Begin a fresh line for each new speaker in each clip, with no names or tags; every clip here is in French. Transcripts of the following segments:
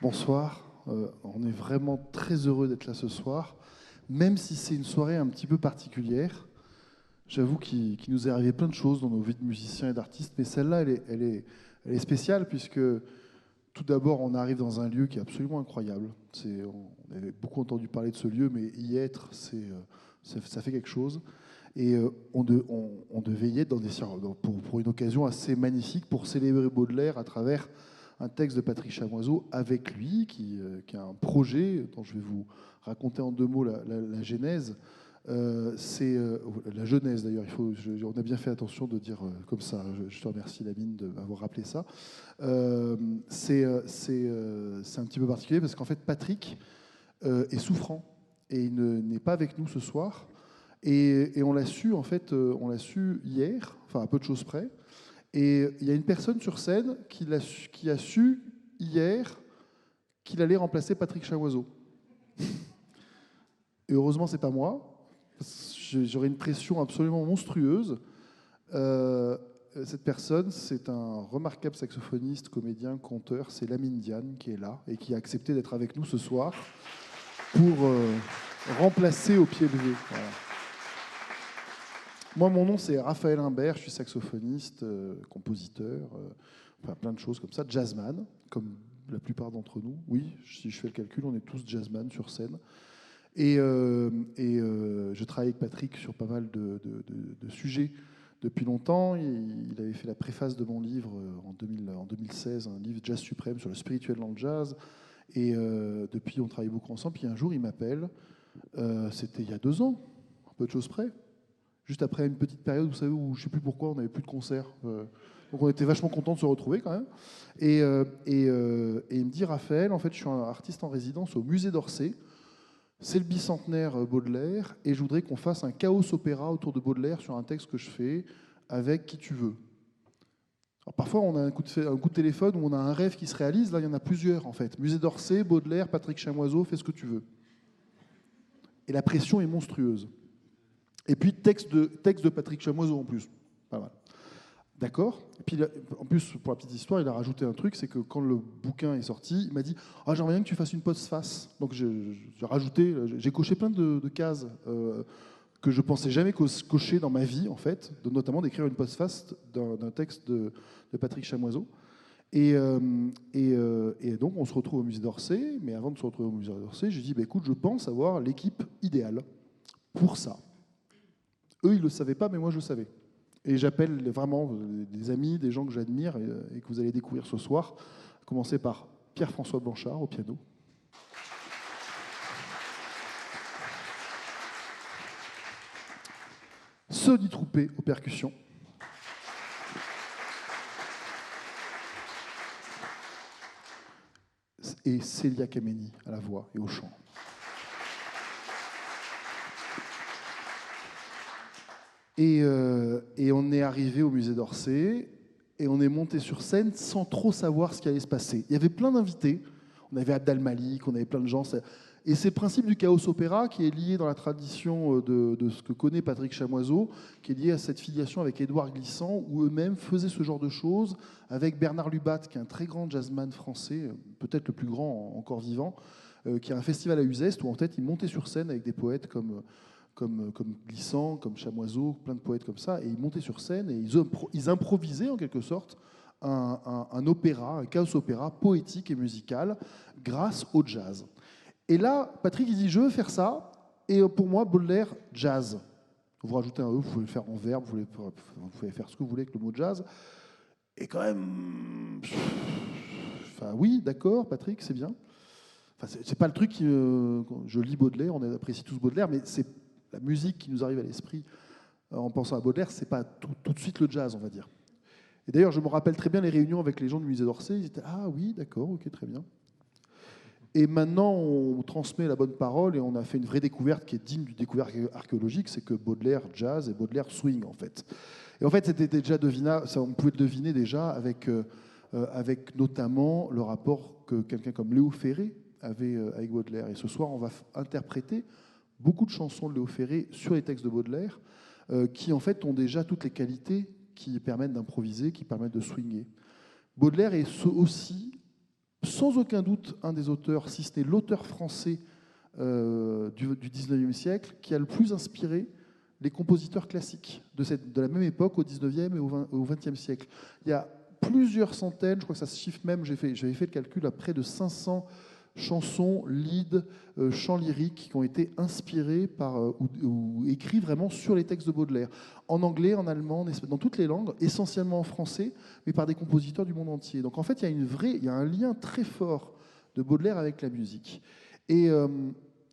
Bonsoir, on est vraiment très heureux d'être là ce soir, même si c'est une soirée un petit peu particulière. J'avoue qu'il nous est arrivé plein de choses dans nos vies de musiciens et d'artistes, mais celle-là, elle est spéciale puisque tout d'abord, on arrive dans un lieu qui est absolument incroyable. On avait beaucoup entendu parler de ce lieu, mais y être, ça fait quelque chose. Et on devait y être pour une occasion assez magnifique pour célébrer Baudelaire à travers un texte de Patrick Chamoiseau avec lui, qui a un projet dont je vais vous raconter en deux mots la genèse. C'est la genèse d'ailleurs, on a bien fait attention de dire comme ça. Je te remercie Lamine de m'avoir rappelé ça. C'est un petit peu particulier parce qu'en fait Patrick est souffrant et il n'est pas avec nous ce soir. Et on l'a su, en fait, on l'a su hier, enfin à peu de choses près. Et il y a une personne sur scène qui a su hier qu'il allait remplacer Patrick Chamoiseau. Et heureusement, c'est pas moi. J'aurais une pression absolument monstrueuse. Cette personne, c'est un remarquable saxophoniste, comédien, conteur. C'est Lamine Diane qui est là et qui a accepté d'être avec nous ce soir pour remplacer au pied levé. Voilà. Moi, mon nom, c'est Raphaël Imbert, je suis saxophoniste, compositeur, enfin plein de choses comme ça, jazzman, comme la plupart d'entre nous. Oui, si je fais le calcul, on est tous jazzman sur scène. Et je travaille avec Patrick sur pas mal de sujets depuis longtemps. Il avait fait la préface de mon livre en 2016, un livre Jazz Suprême sur le spirituel dans le jazz. Et depuis, on travaille beaucoup ensemble. Puis un jour, il m'appelle, c'était il y a 2 ans, un peu de choses près. Juste après une petite période, vous savez, où je ne sais plus pourquoi, on n'avait plus de concerts. Donc on était vachement contents de se retrouver quand même. Et il me dit, Raphaël, en fait, je suis un artiste en résidence au musée d'Orsay. C'est le bicentenaire Baudelaire, et je voudrais qu'on fasse un chaos opéra autour de Baudelaire sur un texte que je fais avec qui tu veux. Alors parfois, on a un coup de téléphone où on a un rêve qui se réalise. Là, il y en a plusieurs, en fait. Musée d'Orsay, Baudelaire, Patrick Chamoiseau, fais ce que tu veux. Et la pression est monstrueuse. Et puis, texte de Patrick Chamoiseau en plus. Pas mal. D'accord. Et puis, en plus, pour la petite histoire, il a rajouté un truc, c'est que quand le bouquin est sorti, il m'a dit « Ah, j'aimerais bien que tu fasses une postface ». Donc, j'ai coché plein de cases que je pensais jamais cocher dans ma vie, en fait, notamment d'écrire une postface d'un texte de Patrick Chamoiseau. Et donc, on se retrouve au musée d'Orsay. Mais avant de se retrouver au musée d'Orsay, j'ai dit bah, « Écoute, je pense avoir l'équipe idéale pour ça ». Eux, ils ne le savaient pas, mais moi, je le savais. Et j'appelle vraiment des amis, des gens que j'admire et que vous allez découvrir ce soir, à commencer par Pierre-François Blanchard au piano. Sony Troupé aux percussions. Et Célia Kameni à la voix et au chant. Et on est arrivé au musée d'Orsay et on est monté sur scène sans trop savoir ce qui allait se passer. Il y avait plein d'invités. On avait Abdal Malik, on avait plein de gens. Et c'est le principe du chaos opéra qui est lié dans la tradition de ce que connaît Patrick Chamoiseau, qui est lié à cette filiation avec Édouard Glissant, où eux-mêmes faisaient ce genre de choses avec Bernard Lubat, qui est un très grand jazzman français, peut-être le plus grand encore vivant, qui a un festival à Uzès, où en fait il montait sur scène avec des poètes comme Glissant, comme Chamoiseau, plein de poètes comme ça, et ils montaient sur scène et ils improvisaient en quelque sorte un opéra, un chaos opéra poétique et musical grâce au jazz. Et là, Patrick il dit je veux faire ça, et pour moi Baudelaire, jazz. Vous rajoutez un E, vous pouvez le faire en verbe, vous pouvez faire ce que vous voulez avec le mot jazz. Et quand même, enfin oui, d'accord, Patrick, c'est bien. Enfin, c'est pas le truc qui, je lis Baudelaire, on apprécie tous Baudelaire, mais c'est la musique qui nous arrive à l'esprit en pensant à Baudelaire, c'est pas tout de suite le jazz, on va dire. Et d'ailleurs, je me rappelle très bien les réunions avec les gens du musée d'Orsay. Ils étaient ah oui, d'accord, ok, très bien. Et maintenant, on transmet la bonne parole et on a fait une vraie découverte qui est digne d'une découverte archéologique, c'est que Baudelaire jazz et Baudelaire swing en fait. Et en fait, c'était déjà devinable, ça, on pouvait le deviner déjà avec notamment le rapport que quelqu'un comme Léo Ferré avait avec Baudelaire. Et ce soir, on va interpréter beaucoup de chansons de Léo Ferré sur les textes de Baudelaire, qui en fait ont déjà toutes les qualités qui permettent d'improviser, qui permettent de swinger. Baudelaire est aussi sans aucun doute un des auteurs, si ce n'est l'auteur français du 19e siècle, qui a le plus inspiré les compositeurs classiques de la même époque, au 19e et au 20e siècle. Il y a plusieurs centaines, je crois que ça se chiffre même, j'avais fait le calcul, à près de 500 chansons, leads, chants lyriques qui ont été inspirés par, ou écrits vraiment sur les textes de Baudelaire. En anglais, en allemand, dans toutes les langues, essentiellement en français, mais par des compositeurs du monde entier. Donc en fait, il y a un lien très fort de Baudelaire avec la musique. Et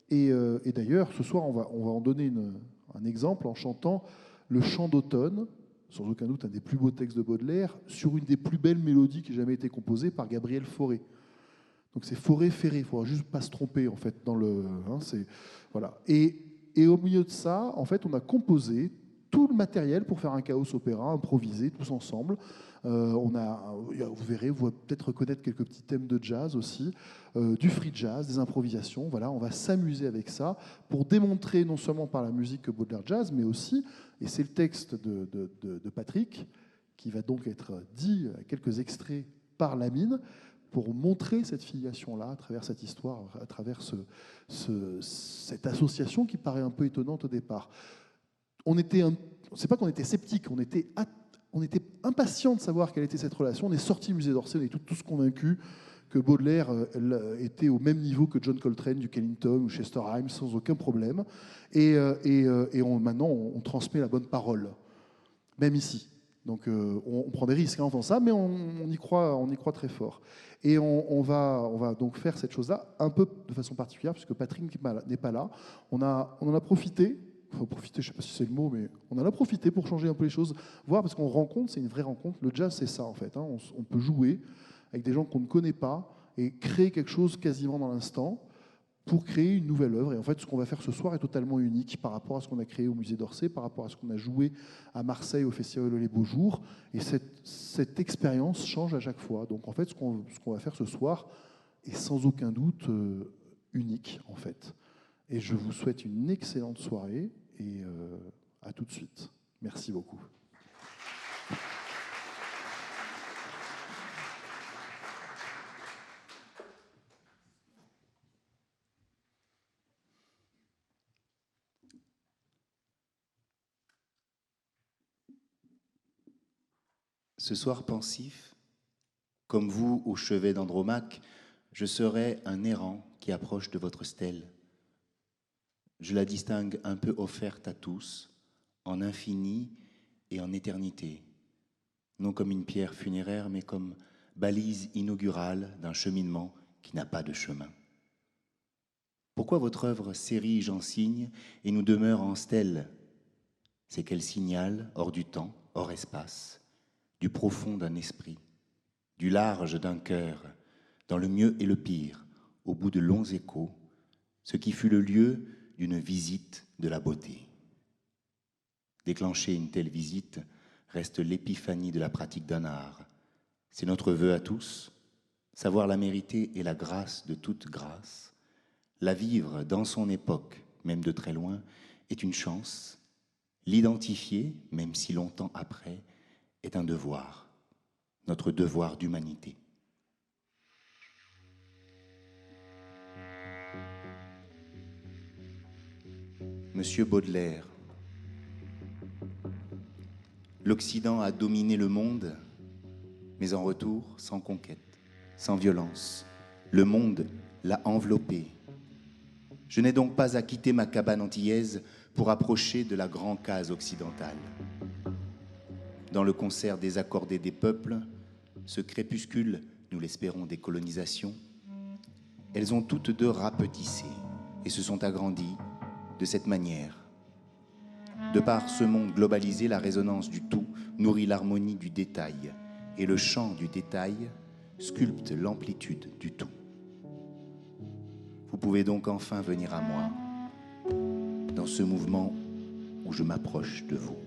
d'ailleurs, ce soir, on va en donner un exemple en chantant le chant d'automne, sans aucun doute un des plus beaux textes de Baudelaire, sur une des plus belles mélodies qui ait jamais été composée par Gabriel Fauré. Donc c'est Fauré-Ferré, il ne faudra juste pas se tromper en fait dans le. Voilà. Et au milieu de ça, en fait, on a composé tout le matériel pour faire un chaos opéra, improvisé tous ensemble. Vous verrez, vous allez peut-être reconnaître quelques petits thèmes de jazz aussi, du free jazz, des improvisations. Voilà, on va s'amuser avec ça pour démontrer non seulement par la musique que Baudelaire jazz, mais aussi, et c'est le texte de Patrick, qui va donc être dit à quelques extraits par Lamine, pour montrer cette filiation-là à travers cette histoire, à travers cette association qui paraît un peu étonnante au départ. C'est pas qu'on était sceptique, on était impatient de savoir quelle était cette relation. On est sorti du musée d'Orsay, on est tous convaincus que Baudelaire était au même niveau que John Coltrane, Duke Ellington ou Chester Himes, sans aucun problème. Maintenant, on transmet la bonne parole, même ici. Donc on prend des risques en faisant ça, mais on y croit très fort. Et on va donc faire cette chose-là un peu de façon particulière, puisque Patrick n'est pas là. On en a profité, je ne sais pas si c'est le mot, mais on en a profité pour changer un peu les choses, voir, parce qu'on rencontre, c'est une vraie rencontre. Le jazz, c'est ça en fait. On peut jouer avec des gens qu'on ne connaît pas et créer quelque chose quasiment dans l'instant, pour créer une nouvelle œuvre. Et en fait, ce qu'on va faire ce soir est totalement unique par rapport à ce qu'on a créé au musée d'Orsay, par rapport à ce qu'on a joué à Marseille au Festival Les Beaux Jours. Et cette expérience change à chaque fois. Donc en fait, ce qu'on va faire ce soir est sans aucun doute unique, en fait. Et je vous souhaite une excellente soirée et à tout de suite. Merci beaucoup.
Ce soir pensif, comme vous au chevet d'Andromaque, je serai un errant qui approche de votre stèle. Je la distingue un peu offerte à tous, en infini et en éternité, non comme une pierre funéraire, mais comme balise inaugurale d'un cheminement qui n'a pas de chemin. Pourquoi votre œuvre s'érige en cygne et nous demeure en stèle? C'est qu'elle signale, hors du temps, hors espace, du profond d'un esprit, du large d'un cœur, dans le mieux et le pire, au bout de longs échos, ce qui fut le lieu d'une visite de la beauté. Déclencher une telle visite reste l'épiphanie de la pratique d'un art. C'est notre vœu à tous, savoir la mériter et la grâce de toute grâce. La vivre dans son époque, même de très loin, est une chance. L'identifier, même si longtemps après, est un devoir, notre devoir d'humanité. Monsieur Baudelaire, l'Occident a dominé le monde, mais en retour, sans conquête, sans violence. Le monde l'a enveloppé. Je n'ai donc pas à quitter ma cabane antillaise pour approcher de la grande case occidentale. Dans le concert désaccordé des peuples, ce crépuscule, nous l'espérons, des colonisations, elles ont toutes deux rapetissé et se sont agrandies de cette manière. De par ce monde globalisé, la résonance du tout nourrit l'harmonie du détail et le chant du détail sculpte l'amplitude du tout. Vous pouvez donc enfin venir à moi dans ce mouvement où je m'approche de vous.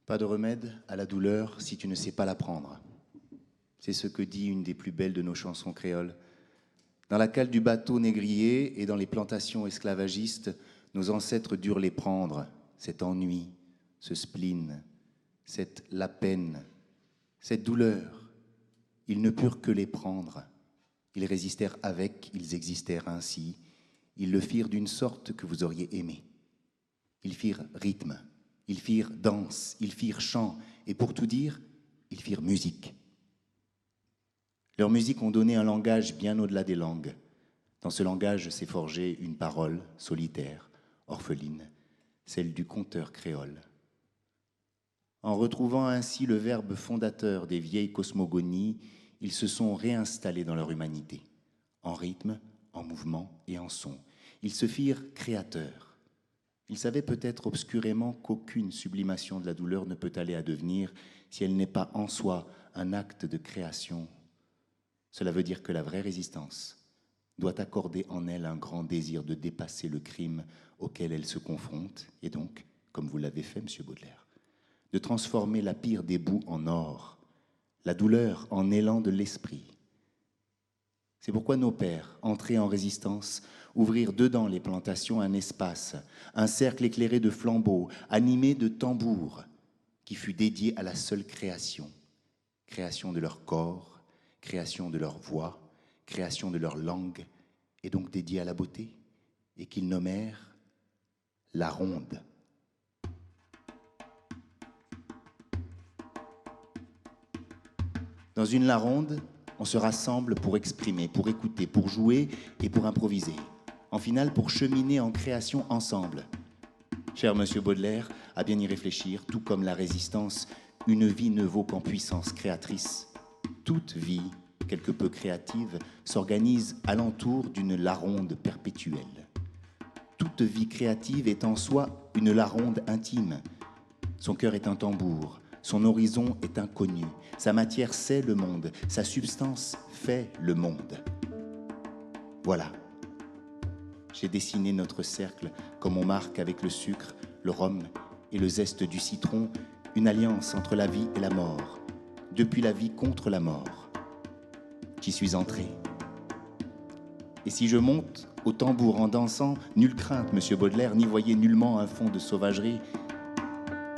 Pas de remède à la douleur si tu ne sais pas la prendre. C'est ce que dit une des plus belles de nos chansons créoles. Dans la cale du bateau négrier et dans les plantations esclavagistes, nos ancêtres durent les prendre, cet ennui, ce spleen, la peine, cette douleur. Ils ne purent que les prendre. Ils résistèrent avec, ils existèrent ainsi. Ils le firent d'une sorte que vous auriez aimé. Ils firent rythme, ils firent danse, ils firent chant, et pour tout dire, ils firent musique. Leurs musiques ont donné un langage bien au-delà des langues. Dans ce langage s'est forgée une parole solitaire, orpheline, celle du conteur créole. En retrouvant ainsi le verbe fondateur des vieilles cosmogonies, ils se sont réinstallés dans leur humanité, en rythme, en mouvement et en son. Ils se firent créateurs. Ils savaient peut-être obscurément qu'aucune sublimation de la douleur ne peut aller à devenir si elle n'est pas en soi un acte de création. Cela veut dire que la vraie résistance doit accorder en elle un grand désir de dépasser le crime auquel elle se confronte, et donc, comme vous l'avez fait, Monsieur Baudelaire, de transformer la pire des boues en or, la douleur en élan de l'esprit. C'est pourquoi nos pères, entrés en résistance, ouvrirent dedans les plantations un espace, un cercle éclairé de flambeaux, animé de tambours, qui fut dédié à la seule création, création de leur corps, création de leur voix, création de leur langue, et donc dédié à la beauté, et qu'ils nommèrent la ronde. Dans une laronde, on se rassemble pour exprimer, pour écouter, pour jouer et pour improviser. En finale, pour cheminer en création ensemble. Cher Monsieur Baudelaire, à bien y réfléchir, tout comme la résistance, une vie ne vaut qu'en puissance créatrice. Toute vie, quelque peu créative, s'organise alentour d'une laronde perpétuelle. Toute vie créative est en soi une laronde intime. Son cœur est un tambour. Son horizon est inconnu, sa matière c'est le monde, sa substance fait le monde. Voilà, j'ai dessiné notre cercle comme on marque avec le sucre, le rhum et le zeste du citron, une alliance entre la vie et la mort, depuis la vie contre la mort. J'y suis entré. Et si je monte au tambour en dansant, nulle crainte, Monsieur Baudelaire, n'y voyez nullement un fond de sauvagerie,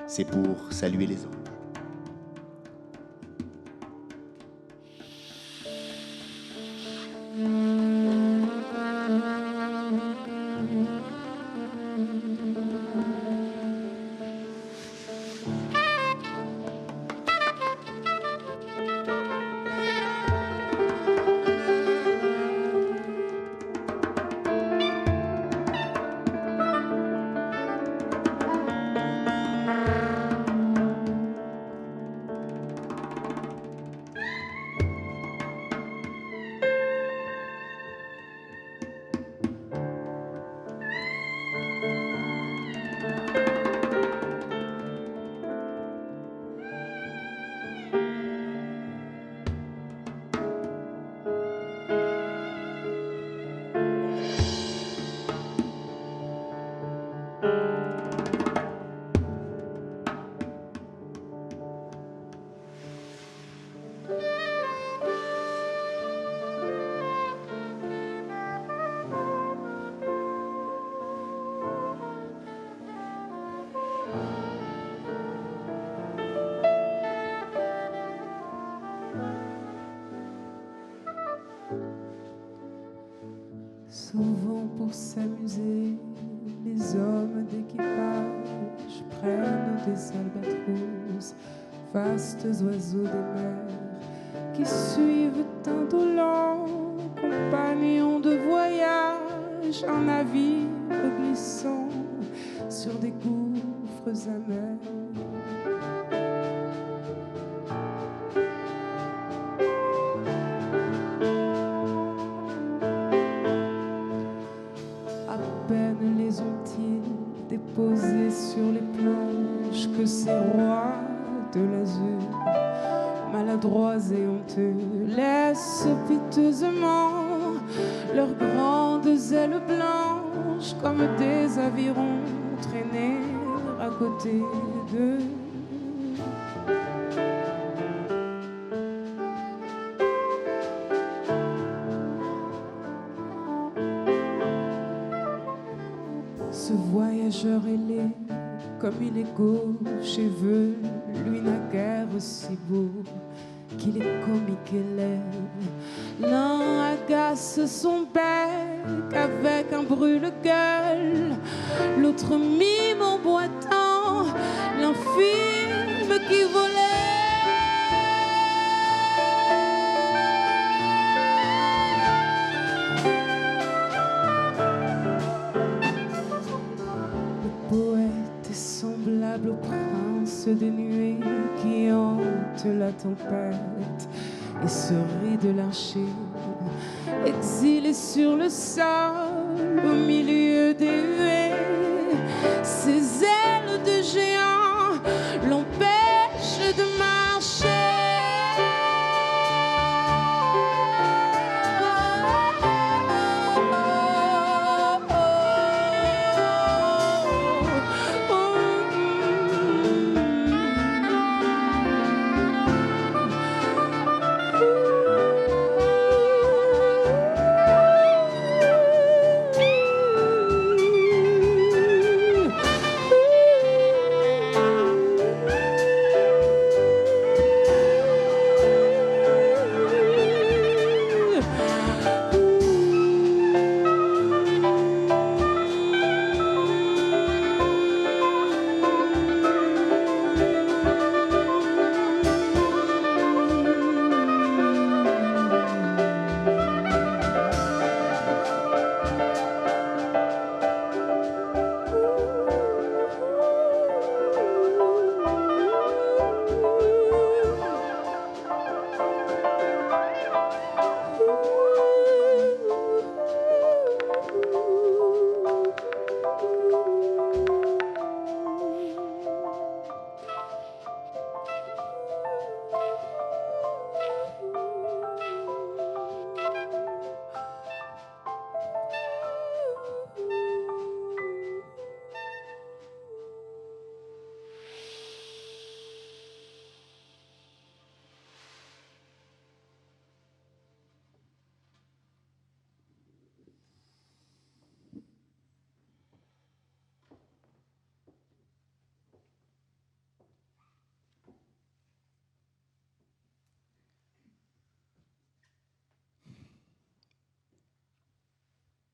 c'est pour saluer les autres.
Souvent pour s'amuser, les hommes d'équipage prennent des albatros, vastes oiseaux des mers, qui suivent indolents, compagnons de voyage, un navire glissant sur des gouffres amers. Déposés sur les planches que ces rois de l'azur, maladroits et honteux, laissent piteusement leurs grandes ailes blanches comme des avirons traîner à côté d'eux. Ce voyageur ailé, comme il est gauche et veut, lui n'a guère si beau qu'il est comique et laid. L'un agace son bec avec un brûle-gueule, l'autre mime en boitant l'infime qui volait. Semblable au prince des nuées qui hante la tempête et se rit de l'archer, exilé sur le sol au milieu des huées. Ses ailes de géant l'empêchent de marcher.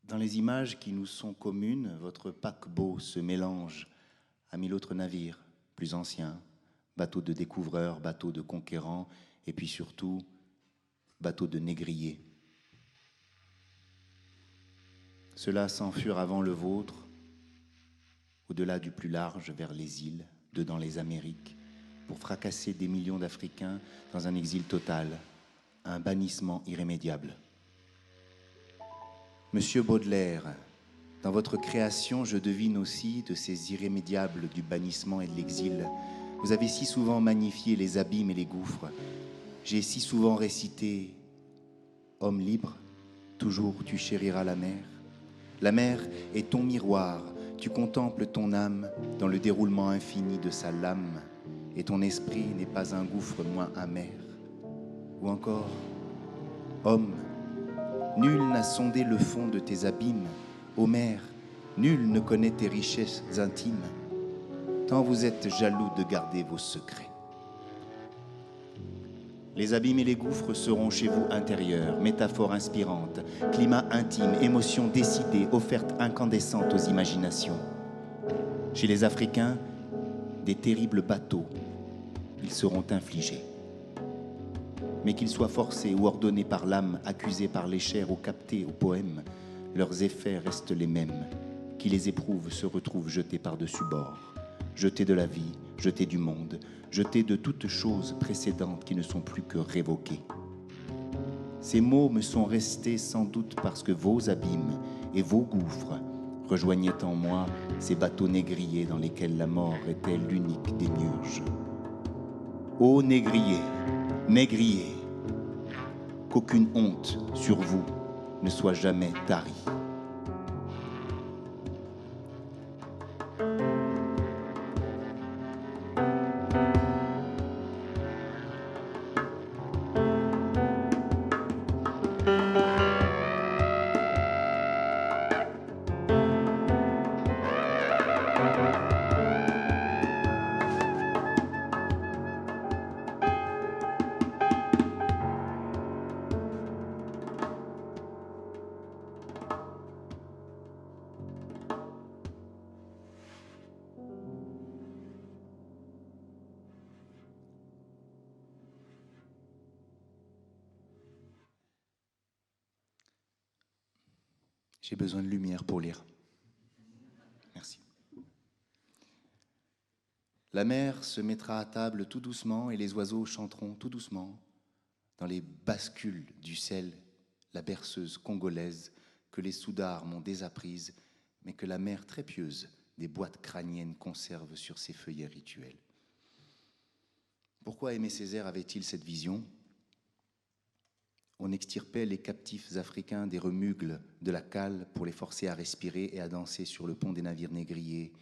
Dans les images qui nous sont communes, votre paquebot se mélange à 1000 autres navires, plus anciens, bateaux de découvreurs, bateaux de conquérants, et puis surtout, bateaux de négriers. Ceux-là s'enfuirent avant le vôtre, au-delà du plus large, vers les îles, dedans les Amériques, pour fracasser des millions d'Africains dans un exil total, un bannissement irrémédiable. Monsieur Baudelaire, dans votre création, je devine aussi de ces irrémédiables du bannissement et de l'exil. Vous avez si souvent magnifié les abîmes et les gouffres. J'ai si souvent récité « Homme libre, toujours tu chériras la mer ». La mer est ton miroir, tu contemples ton âme dans le déroulement infini de sa lame, et ton esprit n'est pas un gouffre moins amer. Ou encore « Homme, nul n'a sondé le fond de tes abîmes. Ô mer, nul ne connaît tes richesses intimes. Tant vous êtes jaloux de garder vos secrets. » Les abîmes et les gouffres seront chez vous intérieurs, métaphores inspirantes, climat intime, émotions décidées, offertes incandescentes aux imaginations. Chez les Africains, des terribles bateaux, ils seront infligés. Mais qu'ils soient forcés ou ordonnés par l'âme, accusés par les chairs ou captés au poème, leurs effets restent les mêmes. Qui les éprouve se retrouve jeté par-dessus bord, jeté de la vie, jeté du monde, jeté de toutes choses précédentes qui ne sont plus que révoquées. Ces mots me sont restés sans doute parce que vos abîmes et vos gouffres rejoignaient en moi ces bateaux négriers dans lesquels la mort était l'unique démiurge. Ô négriers, négriers, qu'aucune honte sur vous ne soit jamais tarie. J'ai besoin de lumière pour lire. Merci. La mer se mettra à table tout doucement et les oiseaux chanteront tout doucement dans les bascules du sel, la berceuse congolaise que les soudards m'ont désapprise, mais que la mer très pieuse des boîtes crâniennes conserve sur ses feuillets rituels. Pourquoi Aimé Césaire avait-il cette vision ? On extirpait les captifs africains des remugles de la cale pour les forcer à respirer et à danser sur le pont des navires négriers.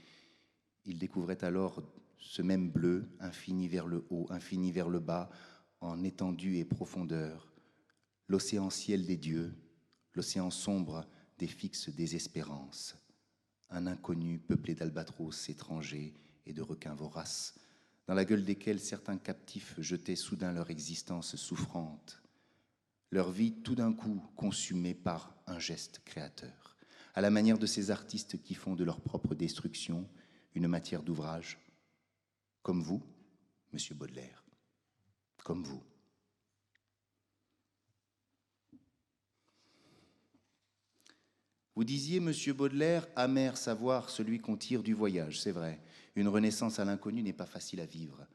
Ils découvraient alors ce même bleu, infini vers le haut, infini vers le bas, en étendue et profondeur, l'océan ciel des dieux, l'océan sombre des fixes désespérances, un inconnu peuplé d'albatros étrangers et de requins voraces, dans la gueule desquels certains captifs jetaient soudain leur existence souffrante, leur vie tout d'un coup consumée par un geste créateur, à la manière de ces artistes qui font de leur propre destruction une matière d'ouvrage, comme vous, Monsieur Baudelaire, comme vous. Vous disiez, Monsieur Baudelaire, amer savoir celui qu'on tire du voyage, c'est vrai. Une renaissance à l'inconnu n'est pas facile à vivre.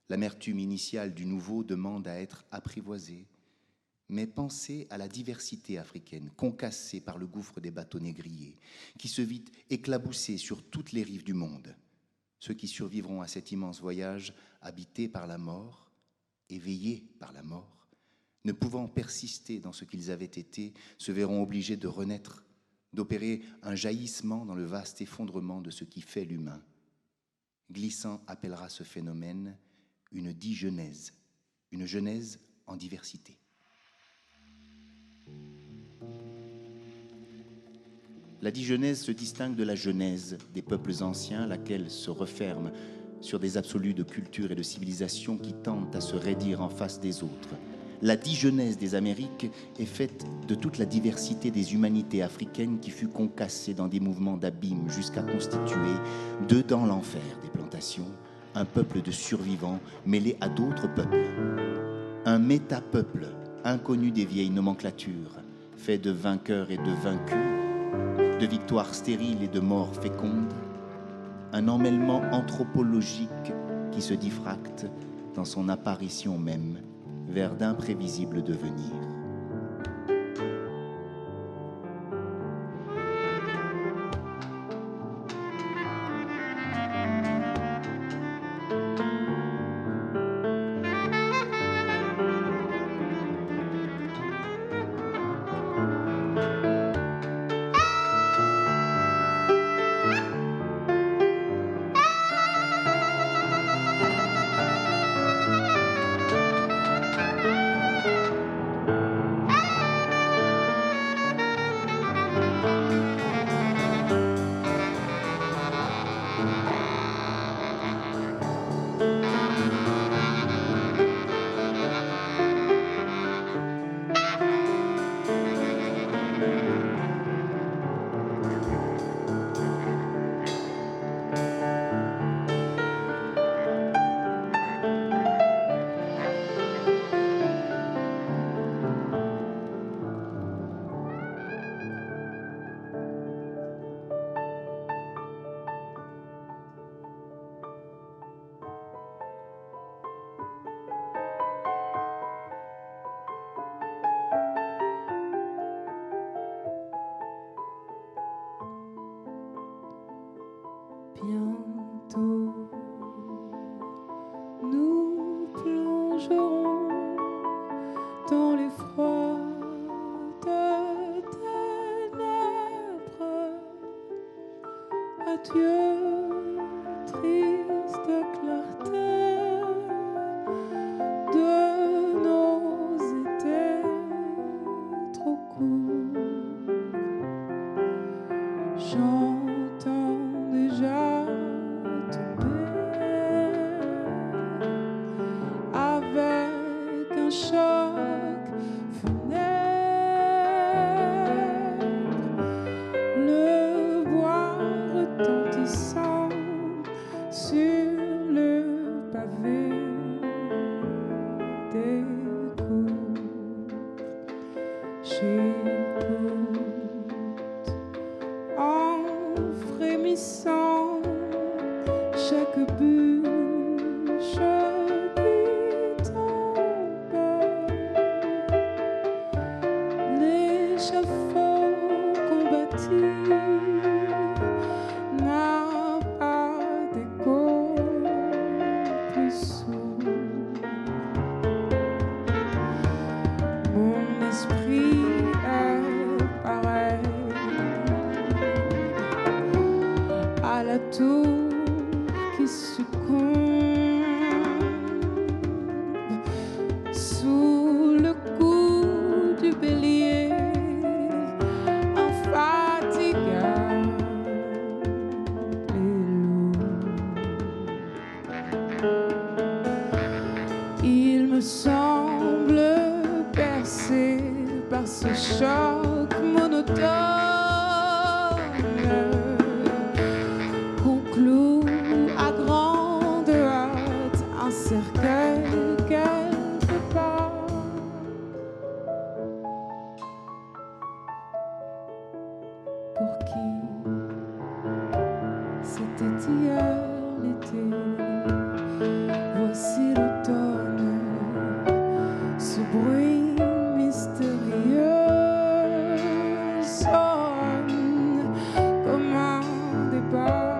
L'amertume initiale du nouveau demande à être apprivoisée. Mais pensez à la diversité africaine, concassée par le gouffre des bateaux négriers, qui se vit éclaboussée sur toutes les rives du monde. Ceux qui survivront à cet immense voyage, habités par la mort, éveillés par la mort, ne pouvant persister dans ce qu'ils avaient été, se verront obligés de renaître, d'opérer un jaillissement dans le vaste effondrement de ce qui fait l'humain. Glissant appellera ce phénomène une digenèse, une genèse en diversité. La digenèse se distingue de la genèse des peuples anciens, laquelle se referme sur des absolus de culture et de civilisation qui tentent à se raidir en face des autres. La digenèse des Amériques est faite de toute la diversité des humanités africaines qui fut concassée dans des mouvements d'abîme jusqu'à constituer, dedans l'enfer des plantations, un peuple de survivants mêlés à d'autres peuples. Un métapeuple inconnu des vieilles nomenclatures, fait de vainqueurs et de vaincus, de victoires stériles et de morts fécondes, un emmêlement anthropologique qui se diffracte dans son apparition même vers d'imprévisibles devenirs.
Bientôt, nous plongerons dans les froides ténèbres. Adieu, triste clarté de nos étés trop courts. J'entends déjà avec un choc funèbre, le bois retentissant sur le pavé des cours. J'écoute frémissant, chaque bûche qui tombe, l'échafaud combattu n'a pas d'écho plus sourd. Mon esprit est pareil à la tour qui succombe sous le coup du bélier, infatigable et lourd. Il me semble percé par ce choc monotone qu'on cloue à grande hâte un cercueil quelque part. Pour qui c'était hier l'été, voici l'automne, ce bruit mystérieux sonne comme un départ.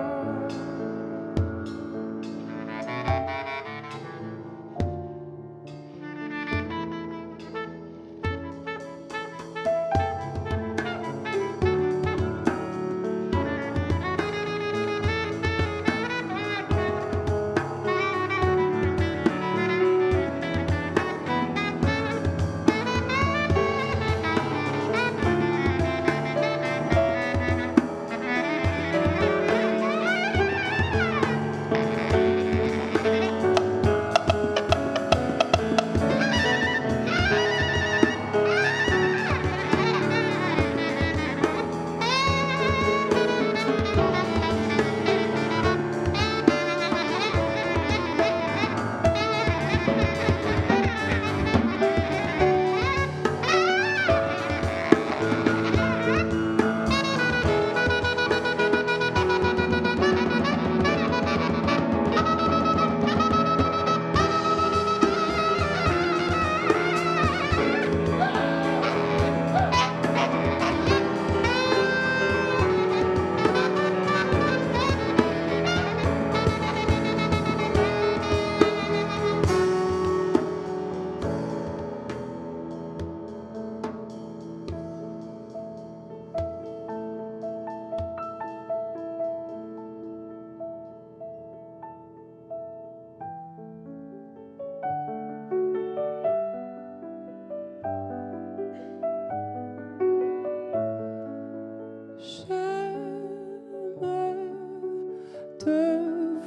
De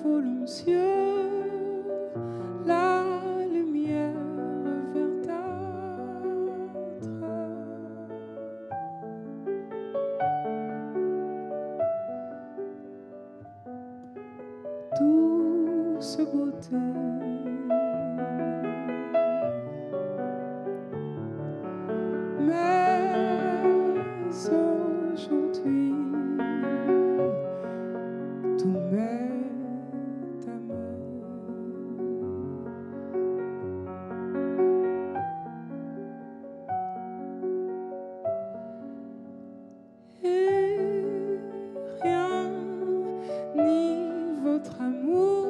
volontiers la lumière verdâtre, douce beauté, mais aujourd'hui tout m'est amer. Et rien, ni votre amour,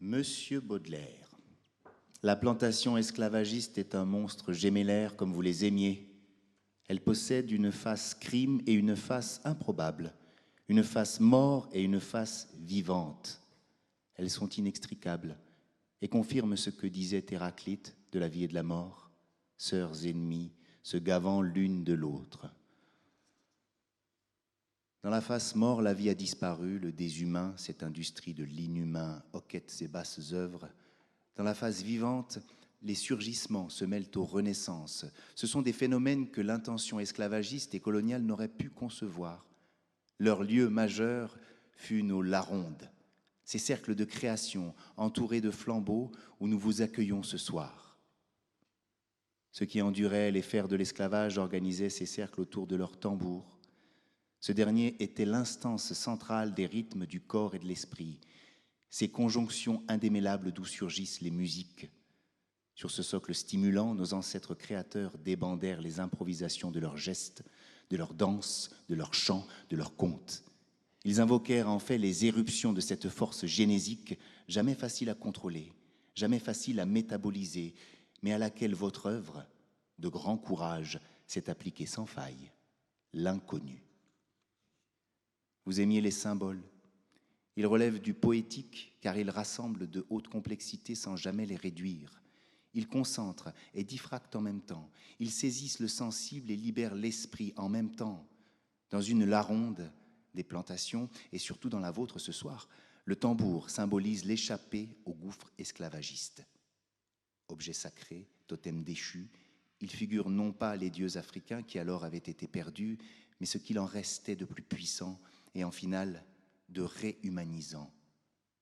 Monsieur Baudelaire, la plantation esclavagiste est un monstre gémellaire comme vous les aimiez. Elle possède une face crime et une face improbable, une face mort et une face vivante. Elles sont inextricables et confirment ce que disait Héraclite de la vie et de la mort, sœurs ennemies, se gavant l'une de l'autre. Dans la face mort, la vie a disparu, le déshumain, cette industrie de l'inhumain, hoquette ses basses œuvres. Dans la face vivante, les surgissements se mêlent aux renaissances. Ce sont des phénomènes que l'intention esclavagiste et coloniale n'aurait pu concevoir. Leur lieu majeur fut nos larondes, ces cercles de création entourés de flambeaux où nous vous accueillons ce soir. Ceux qui enduraient les fers de l'esclavage organisaient ces cercles autour de leur tambour. Ce dernier était l'instance centrale des rythmes du corps et de l'esprit, ces conjonctions indémêlables d'où surgissent les musiques. Sur ce socle stimulant, nos ancêtres créateurs débandèrent les improvisations de leurs gestes, de leurs danses, de leurs chants, de leurs contes. Ils invoquèrent en fait les éruptions de cette force génésique, jamais facile à contrôler, jamais facile à métaboliser, mais à laquelle votre œuvre, de grand courage, s'est appliquée sans faille, l'inconnu. Vous aimiez les symboles. Ils relèvent du poétique car ils rassemblent de haute complexité sans jamais les réduire. Ils concentrent et diffractent en même temps. Ils saisissent le sensible et libèrent l'esprit en même temps. Dans une laronde des plantations et surtout dans la vôtre ce soir, le tambour symbolise l'échappée au gouffre esclavagiste. Objet sacré, totem déchu, il figure non pas les dieux africains qui alors avaient été perdus, mais ce qu'il en restait de plus puissant et en finale de réhumanisant.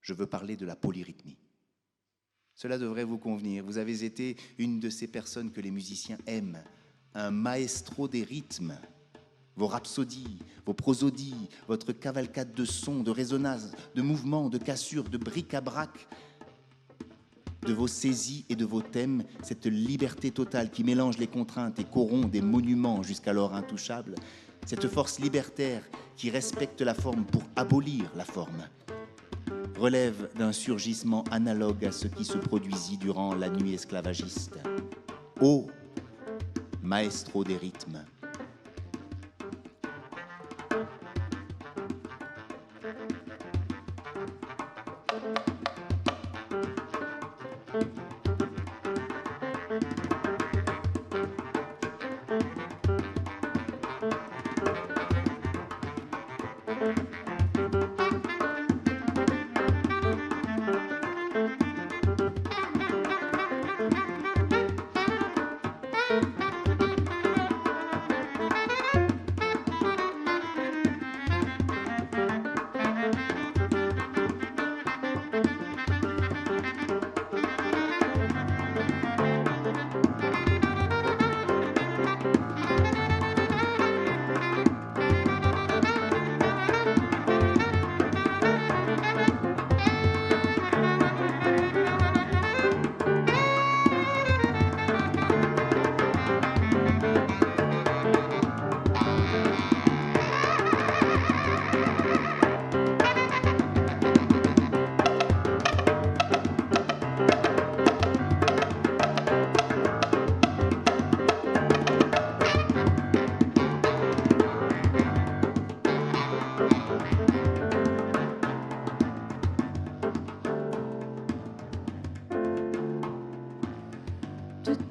Je veux parler de la polyrythmie. Cela devrait vous convenir. Vous avez été une de ces personnes que les musiciens aiment, un maestro des rythmes. Vos rhapsodies, vos prosodies, votre cavalcade de sons, de résonances, de mouvements, de cassures, de bric-à-brac, de vos saisies et de vos thèmes, cette liberté totale qui mélange les contraintes et corrompt des monuments jusqu'alors intouchables, cette force libertaire qui respecte la forme pour abolir la forme, relève d'un surgissement analogue à ce qui se produisit durant la nuit esclavagiste. Ô maestro des rythmes,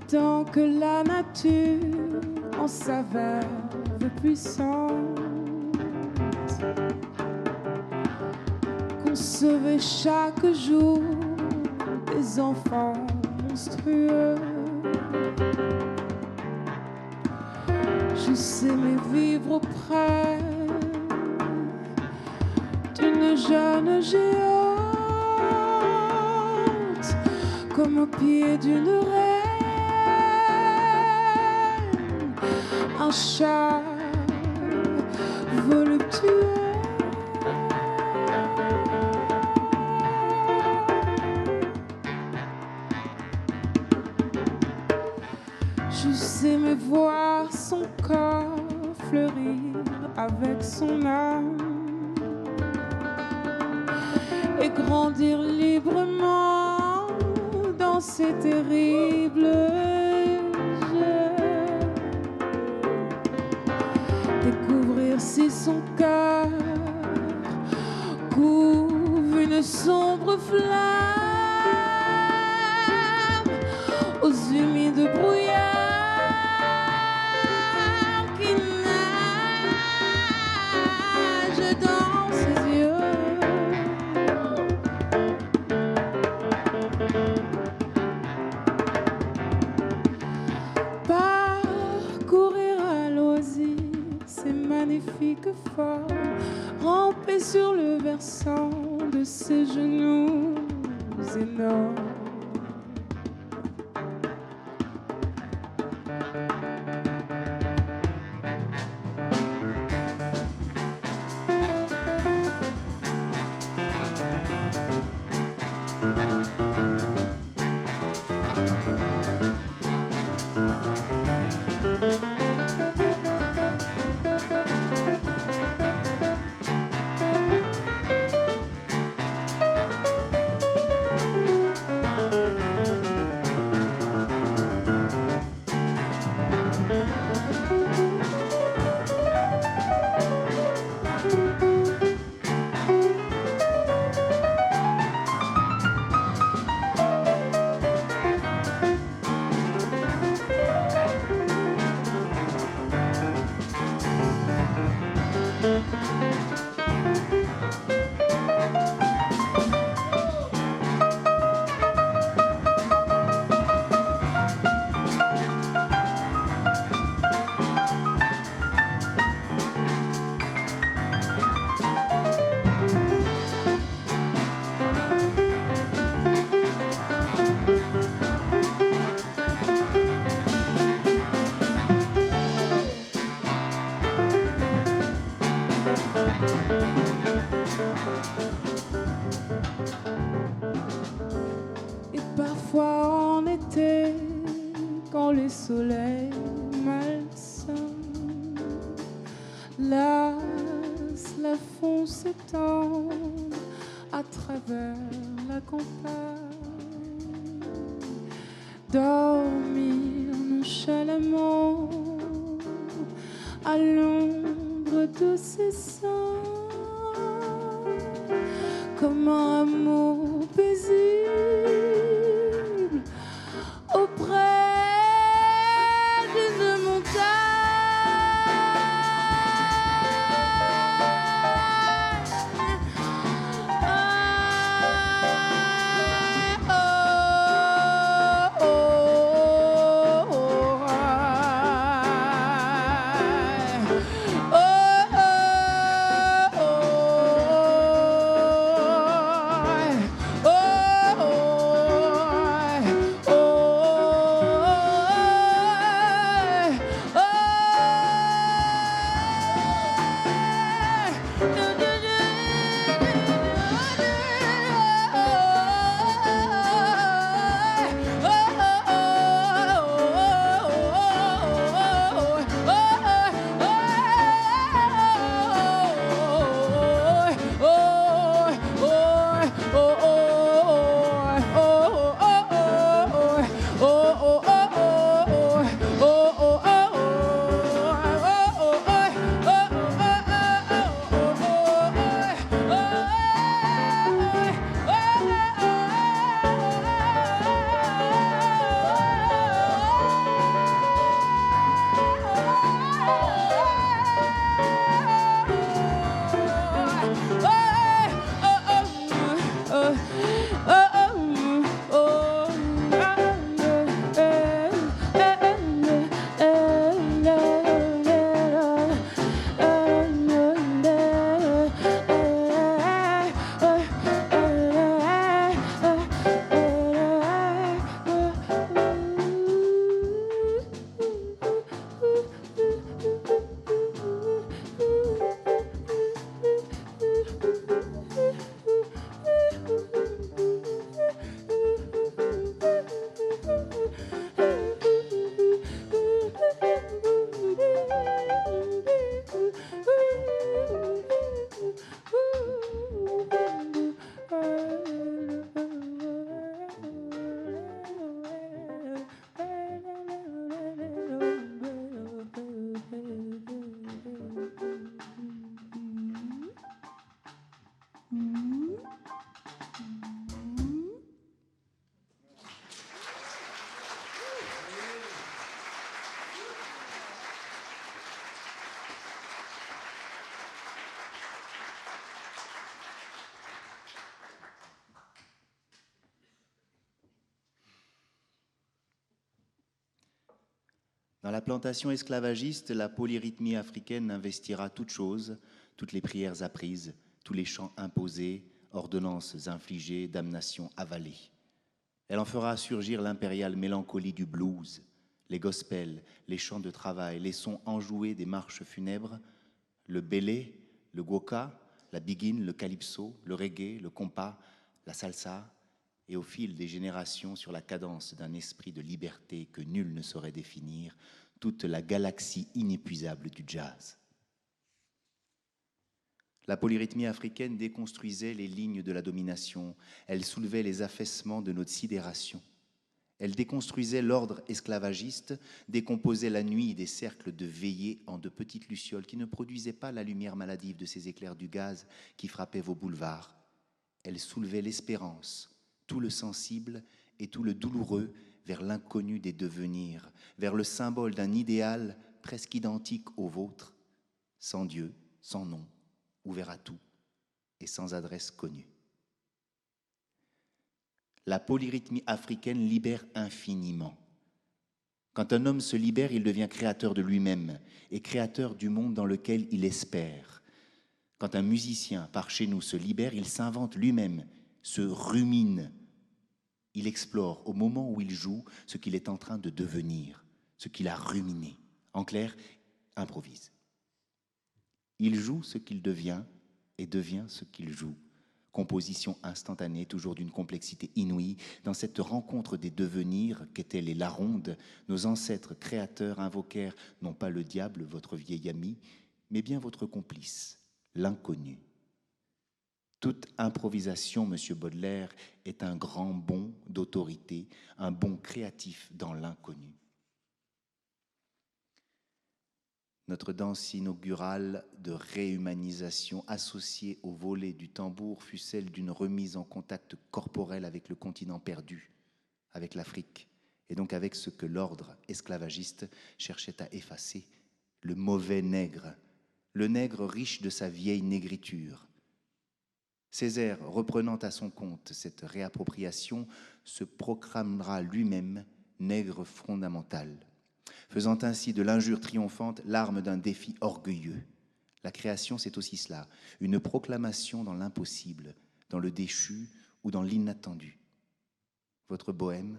tant que la nature en sa verve puissante concevait chaque jour des enfants monstrueux. J'eusse aimé vivre auprès d'une jeune géante, comme au pied d'une reine. Un chat voluptueux, j'eusse aimé voir son corps fleurir avec son âme et grandir librement dans ces terribles jeux. Découvrir si son cœur couvre une sombre flamme aux humides brouillards qui nagent dans ses yeux. Parcourir à loisir ces magnifiques formes, ramper sur le versant de ses genoux énormes. Et parfois en été, quand les soleils malsains la font s'étendre à travers la campagne, dormir nonchalamment à l'ombre de ses seins, comme un amour paisible auprès d'une montagne.
Dans la plantation esclavagiste, la polyrythmie africaine investira toutes choses, toutes les prières apprises, tous les chants imposés, ordonnances infligées, damnations avalées. Elle en fera surgir l'impériale mélancolie du blues, les gospels, les chants de travail, les sons enjoués des marches funèbres, le bélé, le gwoka, la biguine, le calypso, le reggae, le compas, la salsa, et au fil des générations, sur la cadence d'un esprit de liberté que nul ne saurait définir, toute la galaxie inépuisable du jazz. La polyrythmie africaine déconstruisait les lignes de la domination, elle soulevait les affaissements de notre sidération. Elle déconstruisait l'ordre esclavagiste, décomposait la nuit des cercles de veillée en de petites lucioles qui ne produisaient pas la lumière maladive de ces éclairs du gaz qui frappaient vos boulevards. Elle soulevait l'espérance, tout le sensible et tout le douloureux vers l'inconnu des devenirs, vers le symbole d'un idéal presque identique au vôtre, sans Dieu, sans nom, ouvert à tout et sans adresse connue. La polyrythmie africaine libère infiniment. Quand un homme se libère, il devient créateur de lui-même et créateur du monde dans lequel il espère. Quand un musicien, par chez nous, se libère, il s'invente lui-même, se rumine. Il explore au moment où il joue ce qu'il est en train de devenir, ce qu'il a ruminé. En clair, improvise. Il joue ce qu'il devient et devient ce qu'il joue. Composition instantanée, toujours d'une complexité inouïe. Dans cette rencontre des devenirs qu'étaient les Larondes, nos ancêtres créateurs invoquèrent non pas le diable, votre vieil ami, mais bien votre complice, l'inconnu. Toute improvisation, Monsieur Baudelaire, est un grand bond d'autorité, un bond créatif dans l'inconnu. Notre danse inaugurale de réhumanisation associée au volet du tambour fut celle d'une remise en contact corporel avec le continent perdu, avec l'Afrique, et donc avec ce que l'ordre esclavagiste cherchait à effacer, le mauvais nègre, le nègre riche de sa vieille négriture. Césaire, reprenant à son compte cette réappropriation, se proclamera lui-même nègre fondamental, faisant ainsi de l'injure triomphante l'arme d'un défi orgueilleux. La création, c'est aussi cela, une proclamation dans l'impossible, dans le déchu ou dans l'inattendu. Votre bohème,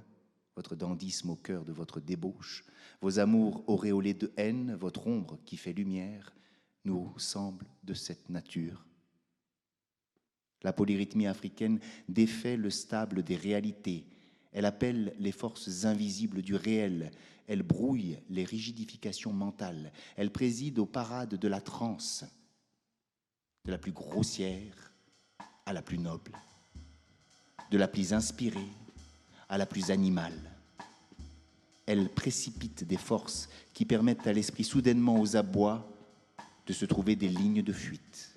votre dandysme au cœur de votre débauche, vos amours auréolés de haine, votre ombre qui fait lumière, nous semblent de cette nature. La polyrythmie africaine défait le stable des réalités. Elle appelle les forces invisibles du réel. Elle brouille les rigidifications mentales. Elle préside aux parades de la transe, de la plus grossière à la plus noble, de la plus inspirée à la plus animale. Elle précipite des forces qui permettent à l'esprit soudainement aux abois de se trouver des lignes de fuite.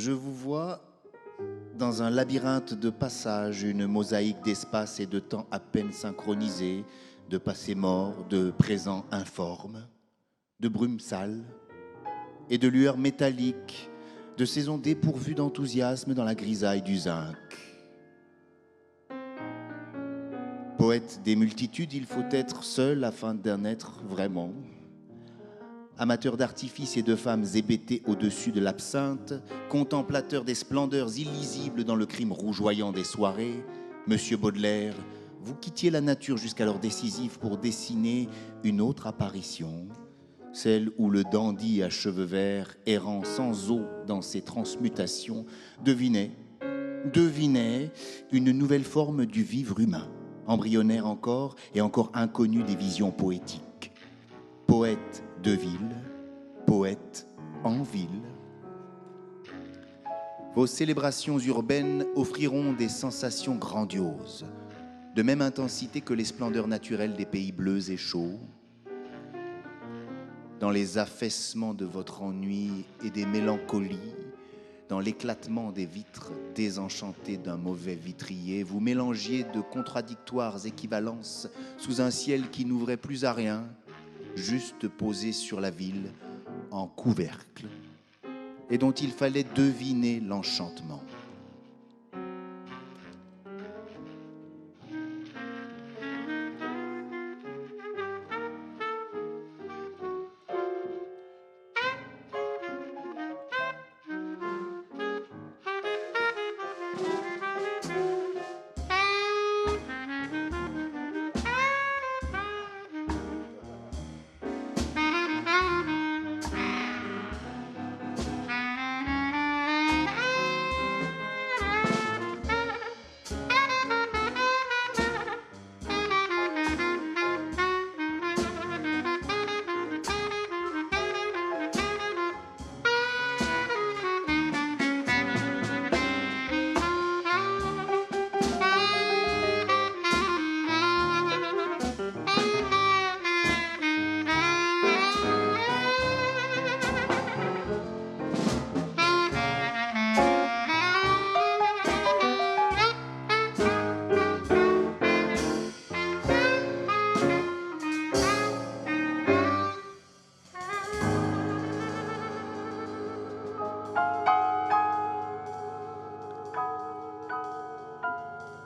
Je vous vois dans un labyrinthe de passages, une mosaïque d'espace et de temps à peine synchronisés, de passé mort, de présent informe, de brume sale et de lueurs métalliques, de saisons dépourvues d'enthousiasme dans la grisaille du zinc. Poète des multitudes, il faut être seul afin d'en être vraiment. Amateur d'artifices et de femmes hébétées au-dessus de l'absinthe, contemplateur des splendeurs illisibles dans le crime rougeoyant des soirées, Monsieur Baudelaire, vous quittiez la nature jusqu'alors décisive pour dessiner une autre apparition, celle où le dandy à cheveux verts, errant sans eau dans ses transmutations, devinait une nouvelle forme du vivre humain, embryonnaire encore et encore inconnu des visions poétiques. Poète de ville, poète en ville. Vos célébrations urbaines offriront des sensations grandioses, de même intensité que les splendeurs naturelles des pays bleus et chauds. Dans les affaissements de votre ennui et des mélancolies, dans l'éclatement des vitres désenchantées d'un mauvais vitrier, vous mélangiez de contradictoires équivalences sous un ciel qui n'ouvrait plus à rien, juste posé sur la ville en couvercle, et dont il fallait deviner l'enchantement.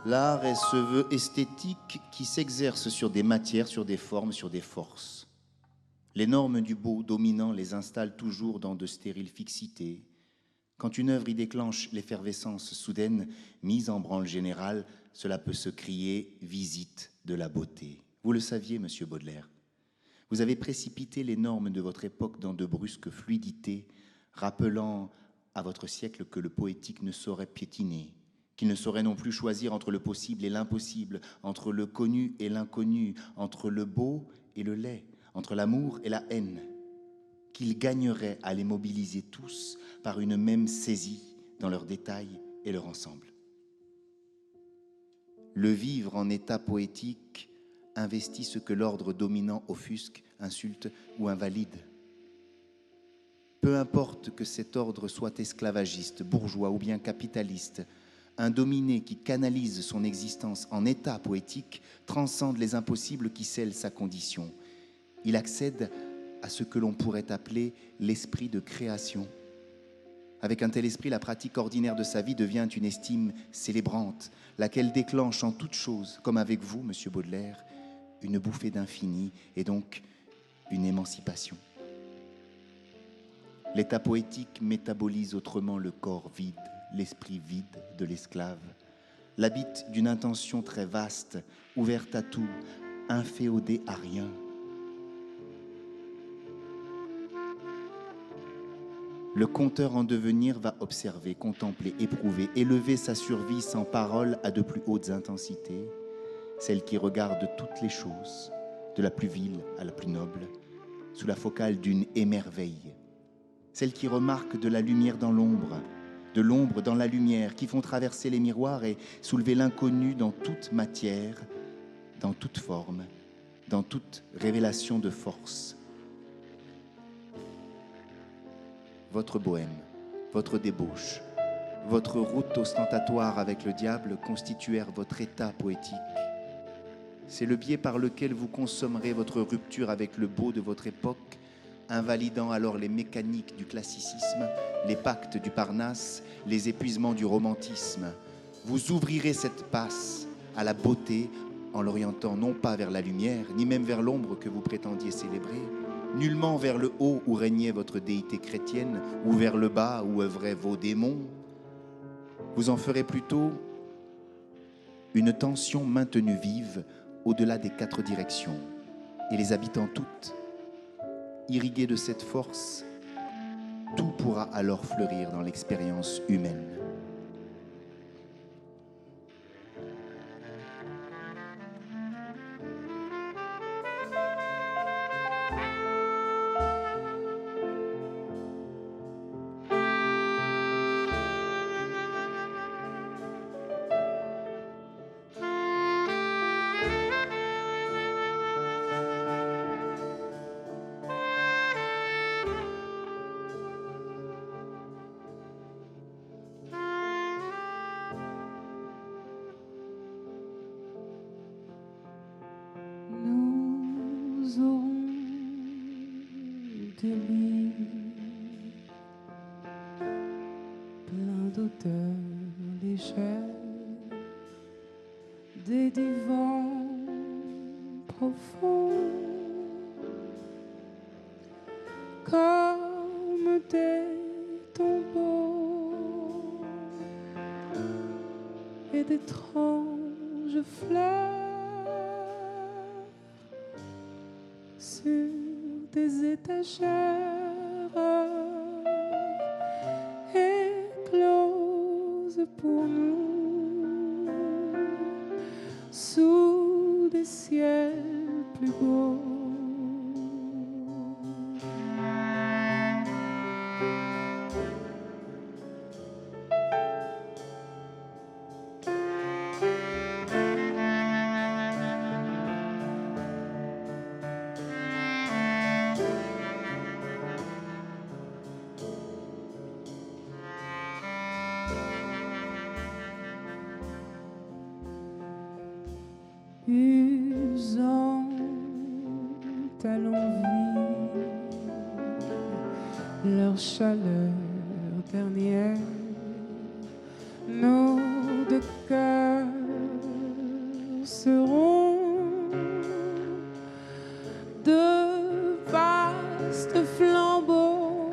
L'art est ce vœu esthétique qui s'exerce sur des matières, sur des formes, sur des forces. Les normes du beau dominant les installent toujours dans de stériles fixités. Quand une œuvre y déclenche l'effervescence soudaine, mise en branle générale, cela peut se crier « visite de la beauté ». Vous le saviez, monsieur Baudelaire. Vous avez précipité les normes de votre époque dans de brusques fluidités, rappelant à votre siècle que le poétique ne saurait piétiner, qu'il ne saurait non plus choisir entre le possible et l'impossible, entre le connu et l'inconnu, entre le beau et le laid, entre l'amour et la haine, qu'il gagnerait à les mobiliser tous par une même saisie dans leurs détails et leur ensemble. Le vivre en état poétique investit ce que l'ordre dominant offusque, insulte ou invalide. Peu importe que cet ordre soit esclavagiste, bourgeois ou bien capitaliste, un dominé qui canalise son existence en état poétique transcende les impossibles qui scellent sa condition. Il accède à ce que l'on pourrait appeler l'esprit de création. Avec un tel esprit, la pratique ordinaire de sa vie devient une estime célébrante, laquelle déclenche en toute chose, comme avec vous, monsieur Baudelaire, une bouffée d'infini et donc une émancipation. L'état poétique métabolise autrement le corps vide, l'esprit vide de l'esclave, l'habite d'une intention très vaste, ouverte à tout, inféodée à rien. Le conteur en devenir va observer, contempler, éprouver, élever sa survie sans parole à de plus hautes intensités, celle qui regarde toutes les choses, de la plus vile à la plus noble, sous la focale d'une émerveille, celle qui remarque de la lumière dans l'ombre, de l'ombre dans la lumière, qui font traverser les miroirs et soulever l'inconnu dans toute matière, dans toute forme, dans toute révélation de force. Votre bohème, votre débauche, votre route ostentatoire avec le diable constituèrent votre état poétique. C'est le biais par lequel vous consommerez votre rupture avec le beau de votre époque, invalidant alors les mécaniques du classicisme, les pactes du Parnasse, les épuisements du romantisme. Vous ouvrirez cette passe à la beauté en l'orientant non pas vers la lumière, ni même vers l'ombre que vous prétendiez célébrer, nullement vers le haut où régnait votre déité chrétienne, ou vers le bas où œuvraient vos démons. Vous en ferez plutôt une tension maintenue vive au-delà des 4 directions, et les habitant toutes, irrigués de cette force, tout pourra alors fleurir dans l'expérience humaine.
Nous aurons des lits pleins d'odeurs légères, des divans profonds comme des tombeaux et d'étranges fleurs sur des étagères écloses pour nous sous des ciels plus beaux. Usant à l'envie leur chaleur dernière, nos deux cœurs seront de vastes flambeaux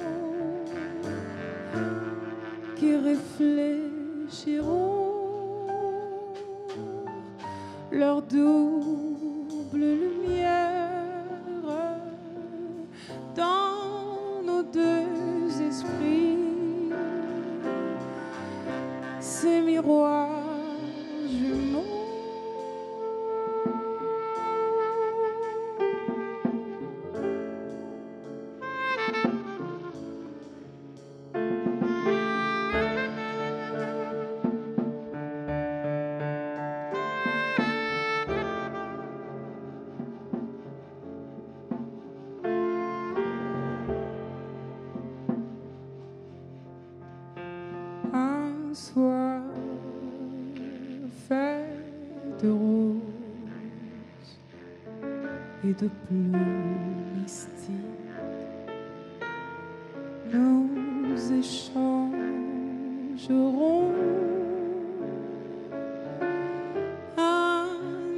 qui réfléchiront leur double lumière dans nos deux esprits, ces miroirs jumeaux. Un soir fait de roses et de plumes mystiques, nous échangerons un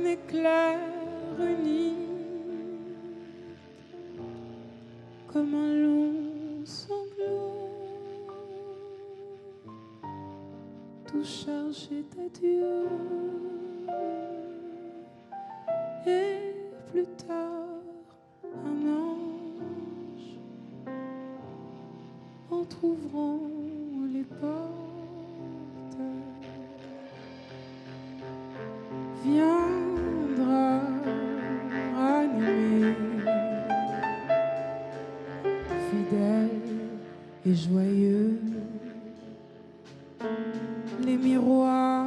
éclair unique comme un long sanglot, tout chargé d'adieu. Et plus tard, un ange, entr'ouvrant les portes, viendra ranimer, fidèle et joyeux, les miroirs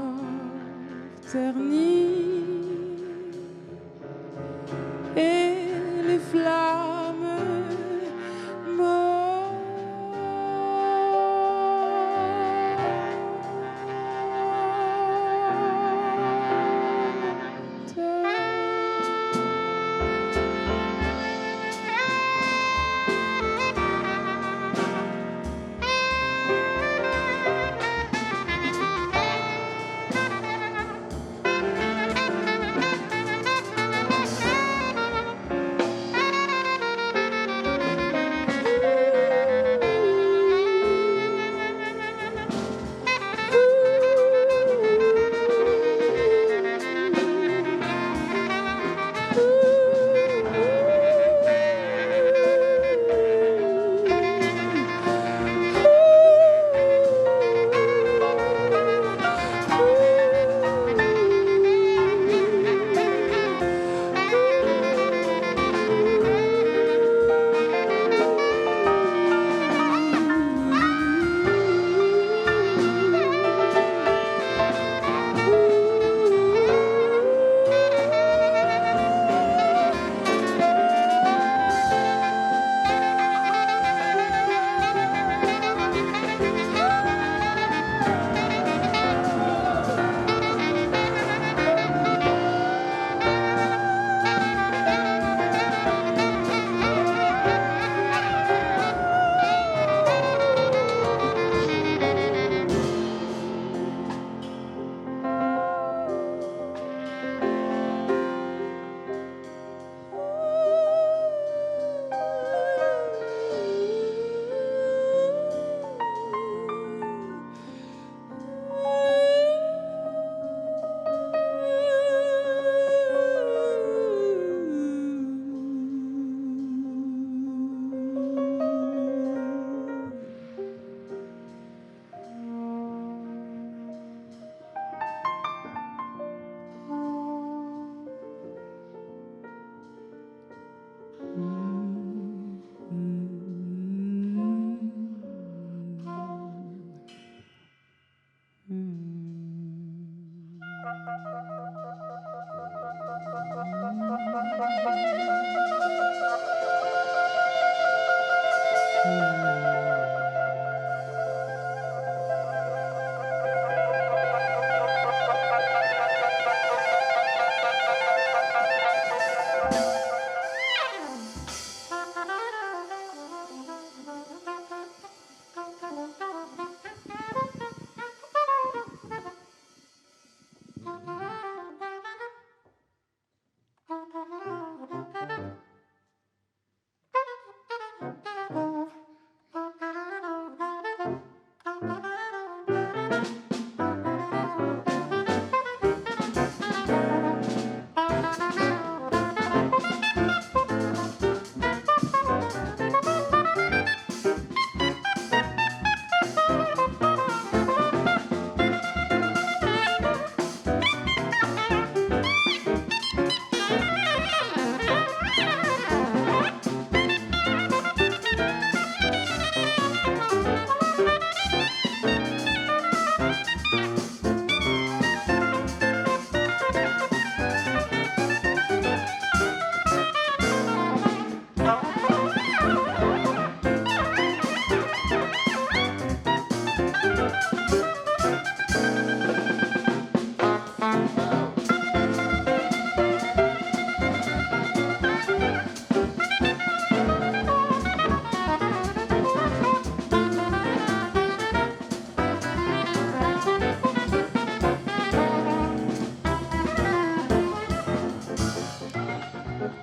ternis et les flammes mortes.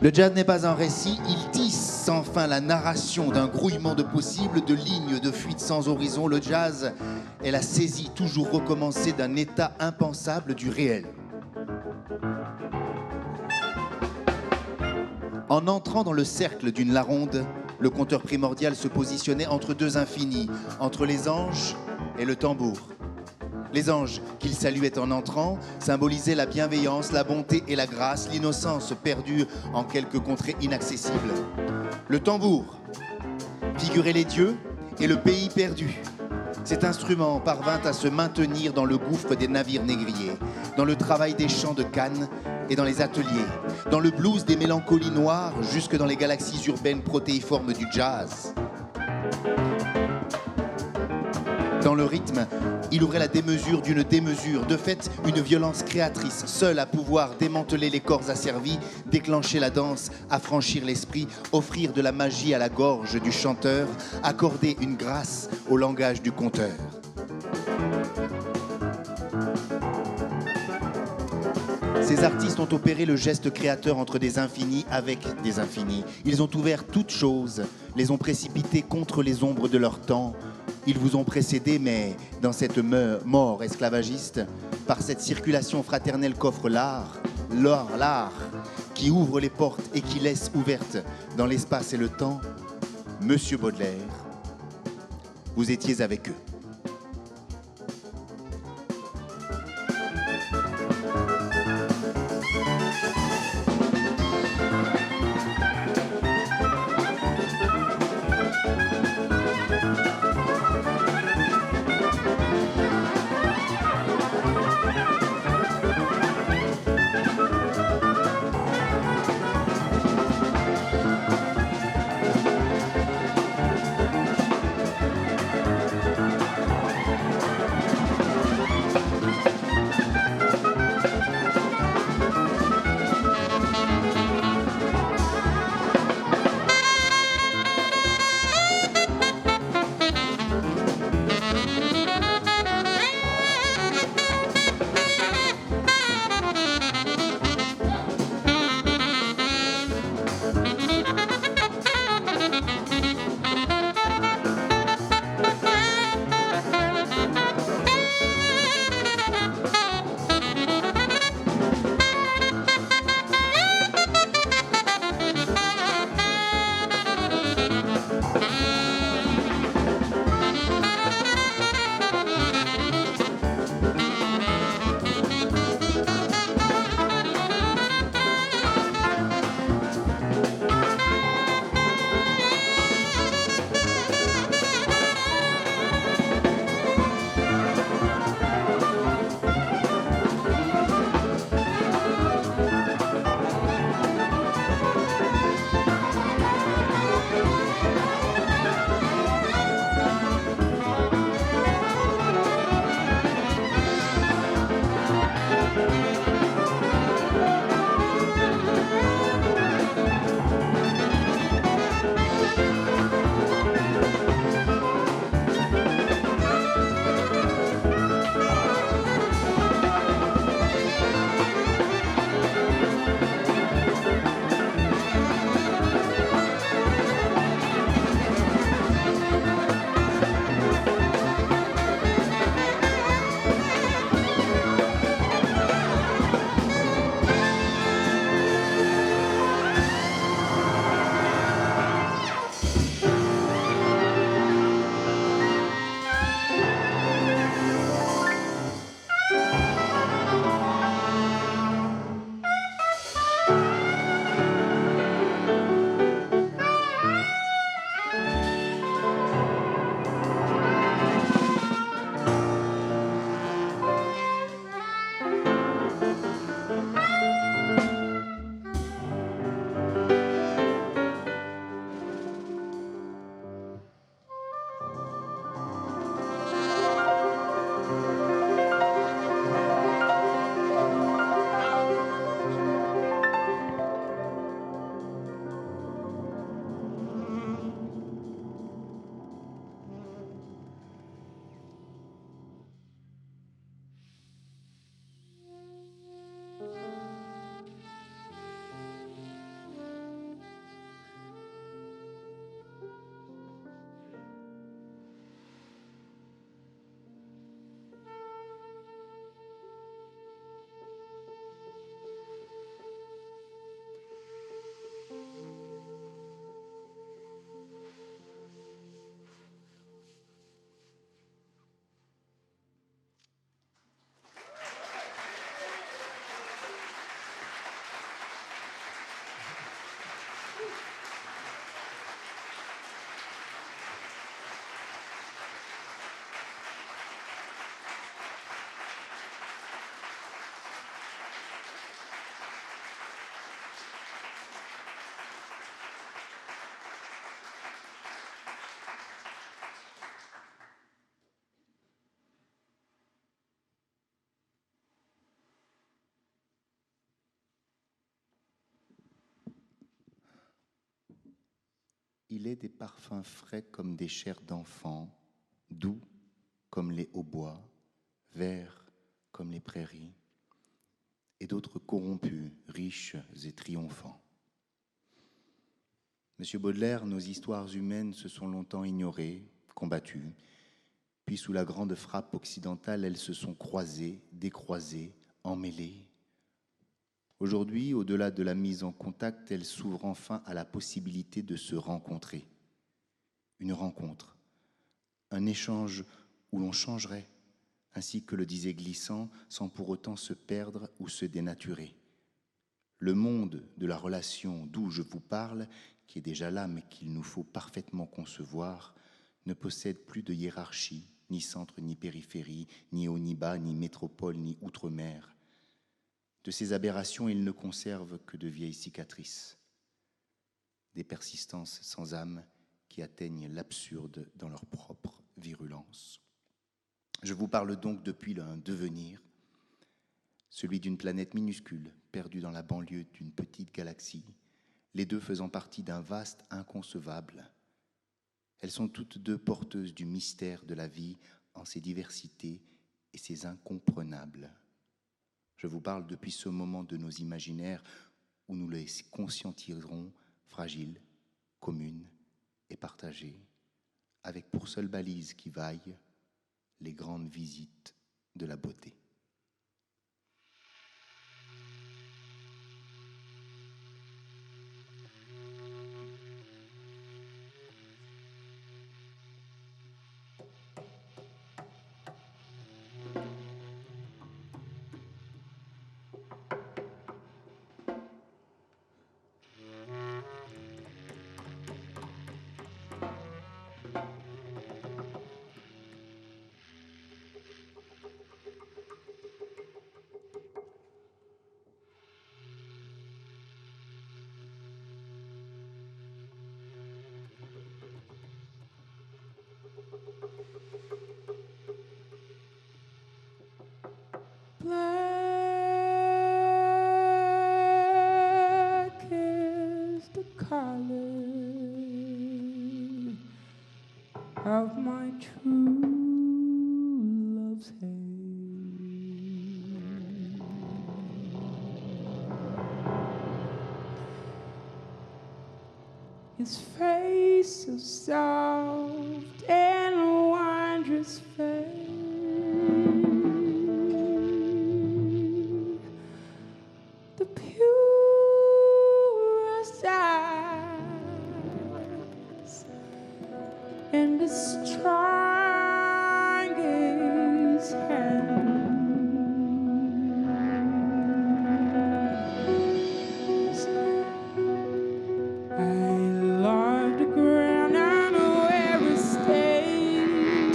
Le jazz n'est pas un récit, il tisse sans fin la narration d'un grouillement de possibles, de lignes de fuite sans horizon. Le jazz est la saisie toujours recommencée d'un état impensable du réel. En entrant dans le cercle d'une Laronde, le conteur primordial se positionnait entre deux infinis, entre les anges et le tambour. Les anges qu'il saluait en entrant symbolisaient la bienveillance, la bonté et la grâce, l'innocence perdue en quelques contrées inaccessibles. Le tambour figurait les dieux et le pays perdu. Cet instrument parvint à se maintenir dans le gouffre des navires négriers, dans le travail des champs de canne et dans les ateliers, dans le blues des mélancolies noires, jusque dans les galaxies urbaines protéiformes du jazz. Dans le rythme, il ouvrait la démesure d'une démesure, de fait une violence créatrice, seule à pouvoir démanteler les corps asservis, déclencher la danse, affranchir l'esprit, offrir de la magie à la gorge du chanteur, accorder une grâce au langage du conteur. Ces artistes ont opéré le geste créateur entre des infinis avec des infinis. Ils ont ouvert toutes choses, les ont précipités contre les ombres de leur temps. Ils vous ont précédé, mais dans cette mort esclavagiste, par cette circulation fraternelle qu'offre l'art, qui ouvre les portes et qui laisse ouvertes dans l'espace et le temps, Monsieur Baudelaire, vous étiez avec eux. Il est des parfums frais comme des chairs d'enfants, doux comme les hautbois, verts comme les prairies, et d'autres corrompus, riches et triomphants. Monsieur Baudelaire, nos histoires humaines se sont longtemps ignorées, combattues, puis sous la grande frappe occidentale, elles se sont croisées, décroisées, emmêlées. Aujourd'hui, au-delà de la mise en contact, elles s'ouvrent enfin à la possibilité de se rencontrer. Une rencontre, un échange où l'on changerait, ainsi que le disait Glissant, sans pour autant se perdre ou se dénaturer. Le monde de la relation d'où je vous parle, qui est déjà là mais qu'il nous faut parfaitement concevoir, ne possède plus de hiérarchie, ni centre, ni périphérie, ni haut, ni bas, ni métropole, ni outre-mer. De ces aberrations, il ne conserve que de vieilles cicatrices, des persistances sans âme qui atteignent l'absurde dans leur propre virulence. Je vous parle donc depuis un devenir, celui d'une planète minuscule, perdue dans la banlieue d'une petite galaxie, les deux faisant partie d'un vaste inconcevable. Elles sont toutes deux porteuses du mystère de la vie en ses diversités et ses incomprenables. Je vous parle depuis ce moment de nos imaginaires où nous les conscientiserons fragiles, communes et partagées, avec pour seule balise qui vaille les grandes visites de la beauté.
Black is the color of my true love's hair. His face so soft and wondrous fair. The purest eyes and the strongest hands. I love the ground and where it stays.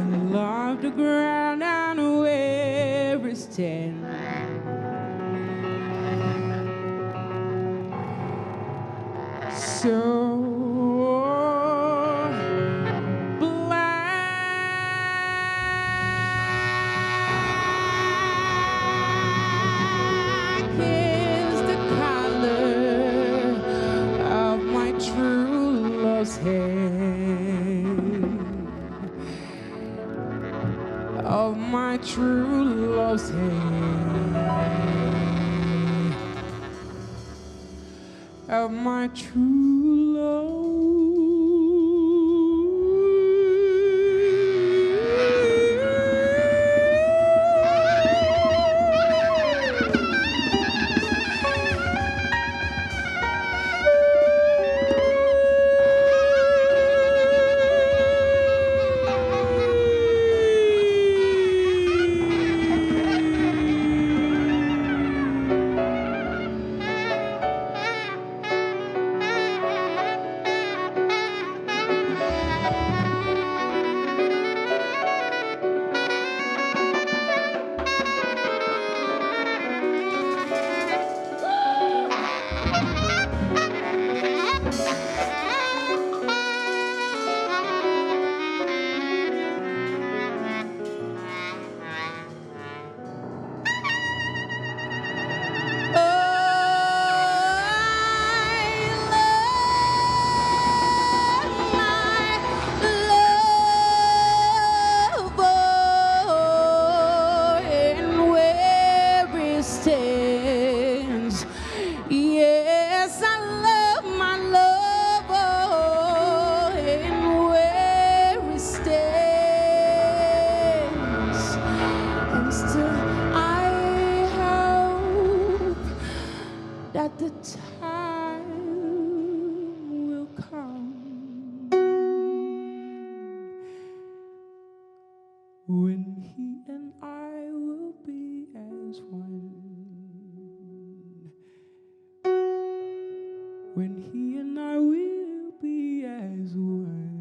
I love the ground and where it stands. So black is the color of my true love's hair, of my true love's hair, of my true love. that the time will come when he and I will be as one. When he and I will be as one.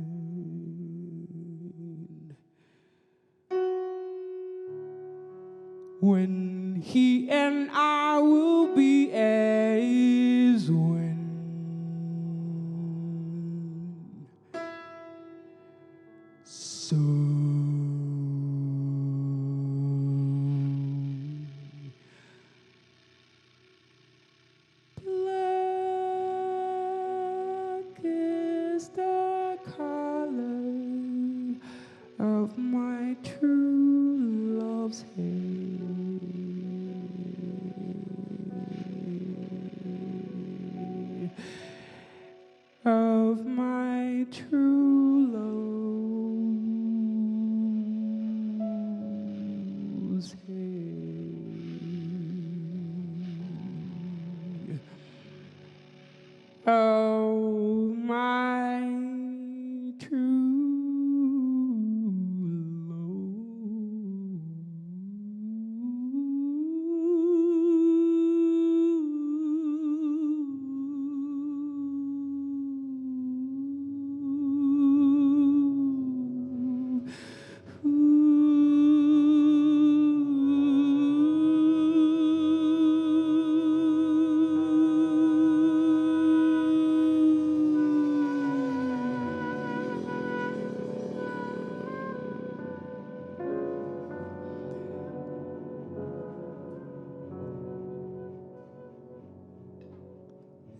When he and I will be as one. So black is the color of my true love's hair. Of my true love's hair. Of my true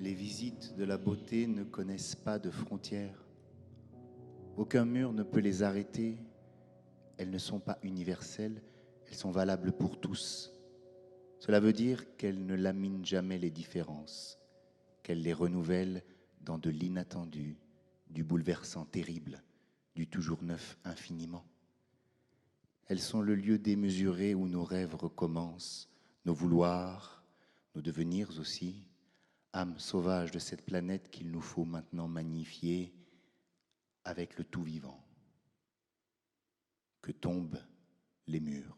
Les visites de la beauté ne connaissent pas de frontières. Aucun mur ne peut les arrêter. Elles ne sont pas universelles, elles sont valables pour tous. Cela veut dire qu'elles ne laminent jamais les différences, qu'elles les renouvellent dans de l'inattendu, du bouleversant terrible, du toujours neuf infiniment. Elles sont le lieu démesuré où nos rêves recommencent, nos vouloirs, nos devenirs aussi, âme sauvage de cette planète qu'il nous faut maintenant magnifier avec le tout vivant. Que tombent les murs.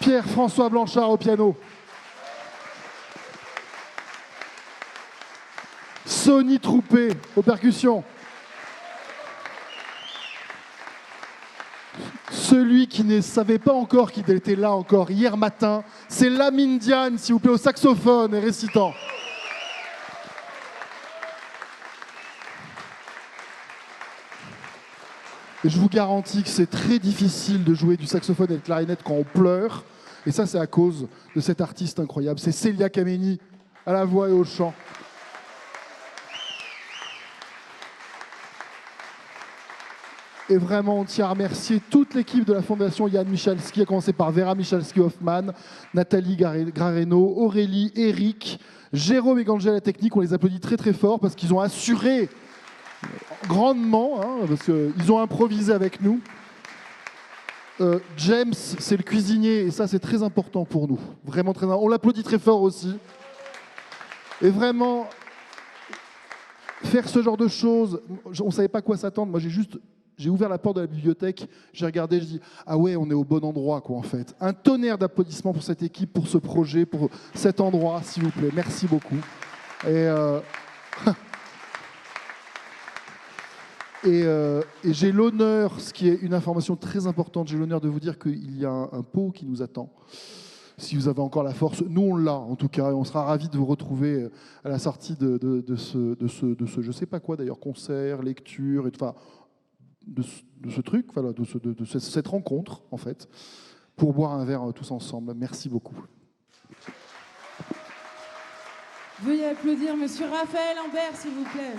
Pierre-François Blanchard au piano. Sonny Troupé aux percussions. Celui qui ne savait pas encore qu'il était là encore hier matin, c'est Lamine Diane, s'il vous plaît, au saxophone et récitant. Et je vous garantis que c'est très difficile de jouer du saxophone et de clarinette quand on pleure. Et ça, c'est à cause de cet artiste incroyable. C'est Célia Kameni, à la voix et au chant. Et vraiment, on tient à remercier toute l'équipe de la Fondation Yann Michalski, à commencer par Vera Michalski-Hoffmann, Nathalie Grareno, Aurélie, Eric, Jérôme et Gangel à la technique. On les applaudit très très fort parce qu'ils ont assuré grandement, hein, parce qu'ils ont improvisé avec nous. James, c'est le cuisinier, et ça, c'est très important pour nous. Vraiment très important. On l'applaudit très fort aussi. Et vraiment, faire ce genre de choses, on ne savait pas quoi s'attendre. Moi, j'ai ouvert la porte de la bibliothèque, j'ai regardé, je dis « Ah ouais, on est au bon endroit, quoi, en fait. » Un tonnerre d'applaudissements pour cette équipe, pour ce projet, pour cet endroit, s'il vous plaît. Merci beaucoup. Et j'ai l'honneur, ce qui est une information très importante, j'ai l'honneur de vous dire qu'il y a un pot qui nous attend. Si vous avez encore la force, nous on l'a en tout cas, et on sera ravis de vous retrouver à la sortie de ce je sais pas quoi d'ailleurs, concert, lecture, enfin de ce truc, voilà, de cette rencontre en fait, pour boire un verre tous ensemble. Merci beaucoup.
Veuillez applaudir Monsieur Raphaël Imbert, s'il vous plaît.